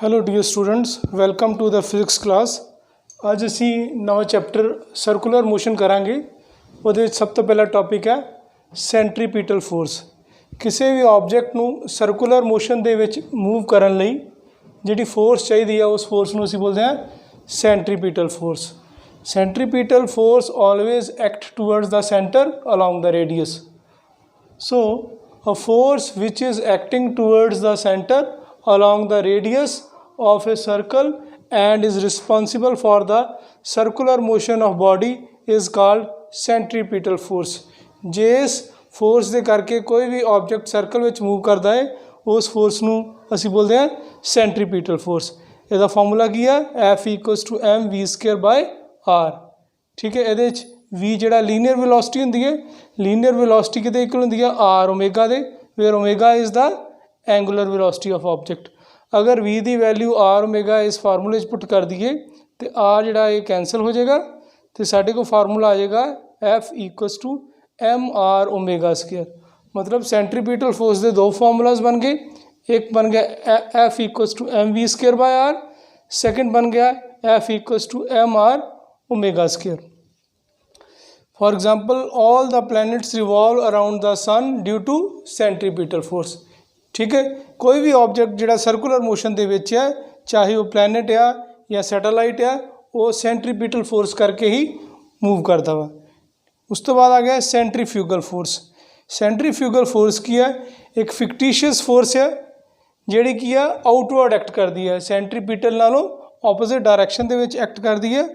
Hello dear students, welcome to the physics class. ਅੱਜ ਅਸੀਂ ਨਵਾਂ ਚੈप्टर ਸਰਕੂਲਰ ਮੋਸ਼ਨ ਕਰਾਂਗੇ। ਉਹਦੇ ਵਿੱਚ ਸਭ ਤੋਂ ਪਹਿਲਾ ਟੌਪਿਕ ਹੈ ਸੈਂਟਰੀਪੀਟਲ ਫੋਰਸ। ਕਿਸੇ ਵੀ ਆਬਜੈਕਟ ਨੂੰ ਸਰਕੂਲਰ ਮੋਸ਼ਨ ਦੇ ਵਿੱਚ ਮੂਵ ਕਰਨ ਲਈ ਜਿਹੜੀ ਫੋਰਸ ਚਾਹੀਦੀ ਹੈ ਉਸ ਫੋਰਸ ਨੂੰ ਅਸੀਂ ਬੋਲਦੇ ਹਾਂ centripetal force. Centripetal force always act towards the centre along the radius. So a force which is acting towards the center along the radius of a circle and is responsible for the circular motion of body is called centripetal force। जिस force ਦੇ ਕਰਕੇ ਕੋਈ ਵੀ object circle ਵਿੱਚ move ਕਰਦਾ ਹੈ ਉਸ force ਨੂੰ ਅਸੀਂ ਬੋਲਦੇ ਹਾਂ centripetal force। ਇਹਦਾ ਫਾਰਮੂਲਾ ਕੀ ਹੈ? F = mv²/r। ठीक है, ਇਹਦੇ ਵਿੱਚ v ਜਿਹੜਾ ਲੀਨੀਅਰ ਵੈਲੋਸਿਟੀ ਹੁੰਦੀ ਹੈ, ਲੀਨੀਅਰ ਵੈਲੋਸਿਟੀ ਕਿਹਦੇ ਇਕੁਅਲ ਹੁੰਦੀ ਹੈ? r ਓਮੇਗਾ ਦੇ, where omega is the angular velocity of object. अगर v की वैल्यू r ओमेगा इस फार्मूले पुट कर दिए तो r जोड़ा ये कैंसल हो जाएगा तो साढ़े को फार्मूला आ जाएगा F = mr ओमेगा²। मतलब सेंट्रीपिटल फोर्स के दो फार्मूलाज बन गए। एक बन गया F = mv²/r, सेकंड बन गया F = mr ओमेगा²। For example all the planets revolve around the sun due to centripetal force. ठीक है, कोई भी ऑब्जेक्ट जिहड़ा सर्कुलर मोशन दे विच है, चाहे वो प्लैनेट आ या सैटेलाइट आ, वो सेंट्रीपिटल फोर्स करके ही मूव करता वा। उस तो बाद आ गया सेंट्रीफ्यूगल फोर्स। सेंट्रीफ्यूगल फोर्स की है? एक फिक्टिशियस फोर्स है जिहड़ी की है आउटवर्ड एक्ट करती है, सेंट्रीपिटल नालों opposite direction they which act करती है।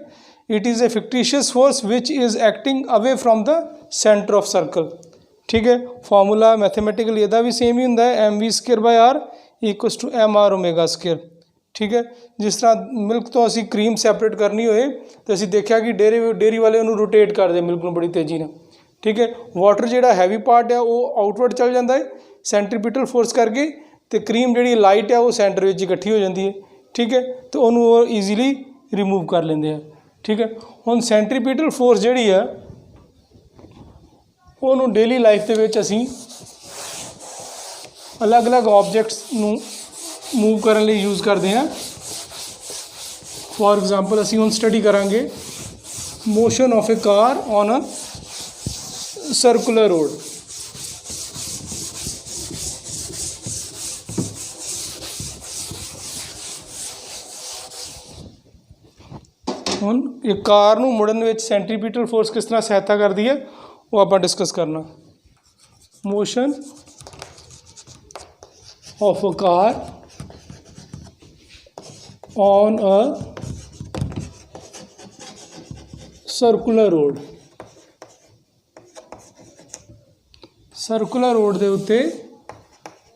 It is a fictitious force which is acting away from the centre of circle. ठीक है, फार्मूला मैथमेटिकली ਇਹਦਾ भी सेम ही ਹੁੰਦਾ है, mv²/r = mr ओमेगा²। ठीक है, जिस तरह मिल्क तो असी क्रीम सैपरेट करनी होए तो असी देखा कि डेयरी वाले उन्होंने रोटेट करते मिल्क में बड़ी तेज़ी ने। ठीक है, वाटर जो हैवी पार्ट है वो आउटवर्ड चल जाता है सेंट्रीपिटल फोर्स करके, तो क्रीम जी लाइट है वो सेंटर में इकट्ठी हो जाती है। ठीक है, तो उन्होंने ईजीली रिमूव कर लेंगे हैं। ठीक है, हुण सेंट्रीपिटल फोर्स जी है ਉਹਨੂੰ ਡੇਲੀ ਲਾਈਫ ਦੇ ਵਿੱਚ ਅਸੀਂ ਅਲੱਗ-ਅਲੱਗ ਆਬਜੈਕਟਸ ਨੂੰ ਮੂਵ ਕਰਨ ਲਈ ਯੂਜ਼ ਕਰਦੇ ਹਾਂ। ਫੋਰ ਐਗਜ਼ਾਮਪਲ ਅਸੀਂ ਹੁਣ ਸਟੱਡੀ ਕਰਾਂਗੇ motion of a car on a circular road. ਹੁਣ ਇਹ ਕਾਰ ਨੂੰ ਮੁੜਨ ਵਿੱਚ ਸੈਂਟਰੀਪੀਟਲ ਫੋਰਸ ਕਿਸ ਤਰ੍ਹਾਂ ਸਹਾਇਤਾ ਕਰਦੀ ਹੈ वो आप डिस्कस करना। Motion of a car on a circular road. Circular road के उत्ते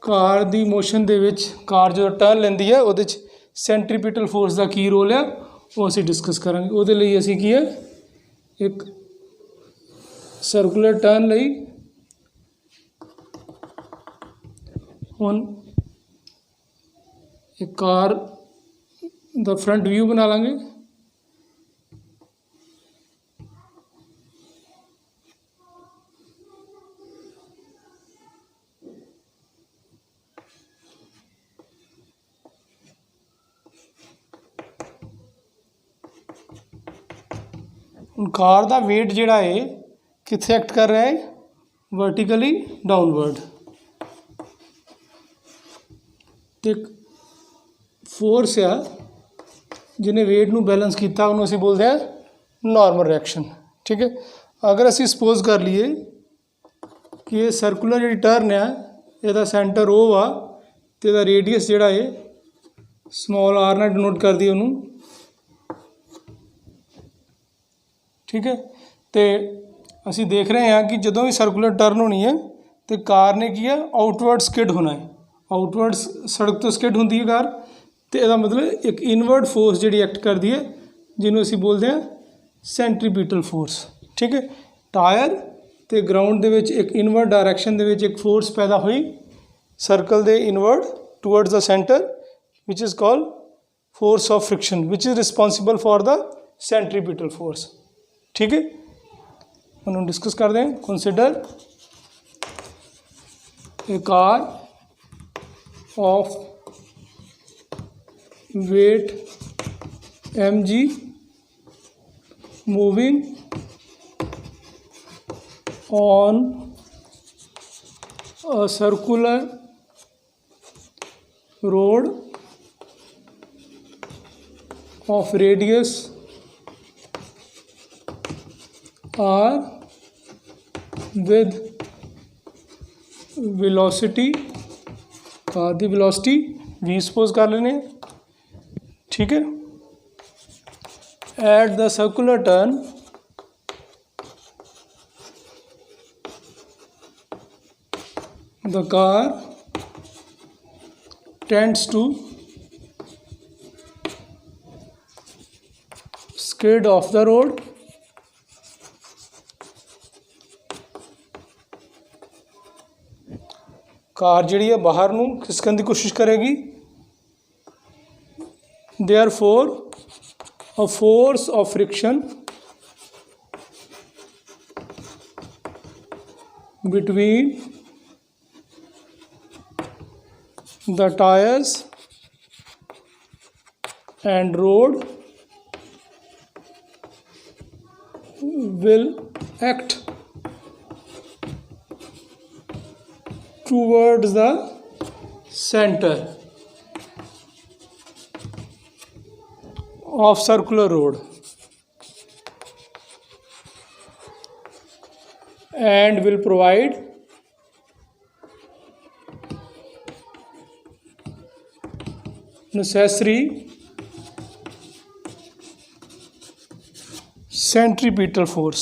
car the motion they which car जो टर्न लेंदी है उहदे च सेंट्रीपिटल फोर्स का की रोल है वो असीं डिस्कस करांगे। उहदे लई असीं की है एक सर्कुलर टर्न लई हुण एक कार दा फ्रंट व्यू बना लांगे। हुण कार दा वेट जिहड़ा है कित्थे एक्ट कर रहा है? Vertically downward. एक फोर्स आ जिन्हें वेट नू बैलेंस किया उन्होंने असीं बोलते हैं नॉर्मल रिएक्शन। ठीक है, अगर असीं सपोज कर लीए कि ये सर्कुलर जी टर्न है, इसका सेंटर ओ आ तो इसका रेडियस जोड़ा है स्मॉल r नाल डिनोट कर दी उन्होंने। ठीक है, तो ਅਸੀਂ देख रहे हैं कि ਜਦੋਂ भी सर्कुलर टर्न होनी है तो कार ने की है आउटवर्ड स्किड होना है। आउटवर्ड सड़क तो स्किड होती है कार, तो यदा मतलब एक इनवर्ड फोर्स जी एक्ट करती है जिन्हों असीं बोलते हैं सेंट्रीपिटल फोर्स। ठीक है, टायर तो ग्राउंड के एक इनवर्ड डायरैक्शन के एक फोर्स पैदा हुई सर्कल के inward towards the centre which is called force of friction which is responsible for the centripetal force. ठीक है, उन्होंने डिस्कस कर दें। Consider a car of weight mg moving on a circular road of radius r with velocity car दी velocity v suppose कर लेने, ठीक है। At the circular turn the car tends to skid off the road car जी बाहर नूं खिसकन की कोशिश करेगी। Therefore a force of friction between the tyres and road will act towards the center of circular road and will provide necessary centripetal force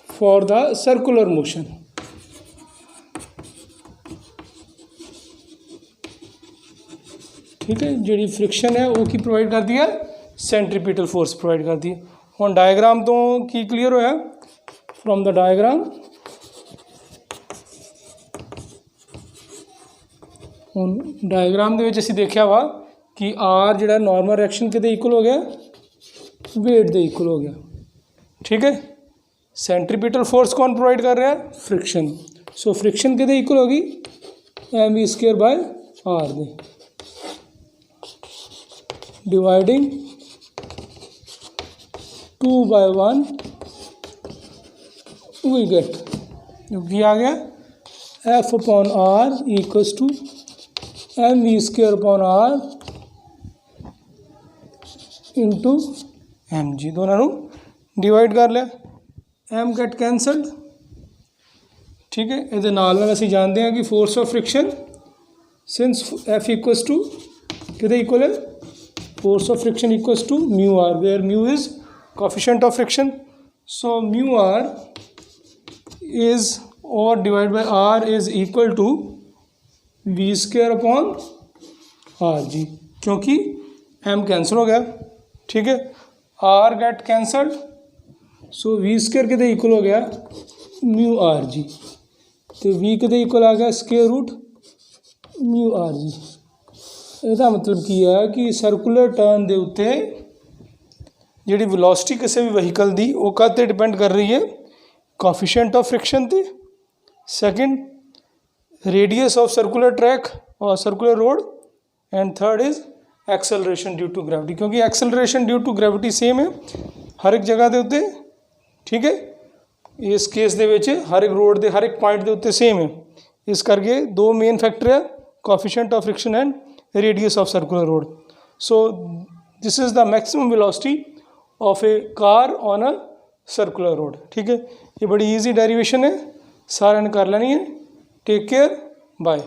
for the circular motion। ठीक है, जी friction है वो की प्रोवाइड कर दिया, सेंट्रीपिटल फोर्स प्रोवाइड कर दी। हम diagram तो की क्लीयर होया। फ्रॉम द डायग्राम ਹੁਣ डायग्राम ਦੇ ਵਿੱਚ ਅਸੀਂ ਦੇਖਿਆ ਵਾ ਕਿ आर ਜਿਹੜਾ नॉर्मल रिएक्शन ਕਿਤੇ इक्वल हो गया, वेट ਦੇ इक्वल हो गया, ठीक है। सेंट्रीपिटल फोर्स कौन प्रोवाइड कर रहा है, फ्रिक्शन। सो फ्रिक्शन कितने इक्वल होगी, एम स्क्वायर बाय आर दे डिवाइडिंग 2/1 वी गेट ये आ गया f upon r equals to m v square upon r into m g. दोनों डिवाइड कर लिया, एम गेट कैंसल्ड, ठीक है। ये नाल असीं जानते हैं कि force of friction since F equals to कितने इक्वल है, force of friction equals to mu R where mu is coefficient of friction. So mu R is और divide by R is equal to v square upon R g, क्योंकि m cancel हो गया, ठीक है। R get cancelled, so v square कितने equal हो गया mu r जी, तो वी कितने इक्वल आ गया square root mu r g. इसका मतलब की है कि सर्कुलर टर्न के उत्ते जी वेलोसिटी किसी भी वहीकल की वो कद डिपेंड कर रही है, कोफिशिएंट ऑफ फ्रिक्शन ते, second radius of circular track और circular road, and third is acceleration due to gravity, क्योंकि acceleration due to gravity same है हर एक जगह के उत्ते, ठीक है। इस केस दे विच हर एक रोड के हर एक पॉइंट के उत्ते सेम है, इस करके दो मेन फैक्टर है coefficient of friction and radius of circular road. So this is the maximum velocity of A car on a circular road, ठीक है। ये बड़ी ईजी डेरिवेशन है, सारे ने कर लेनी है। Take care, bye.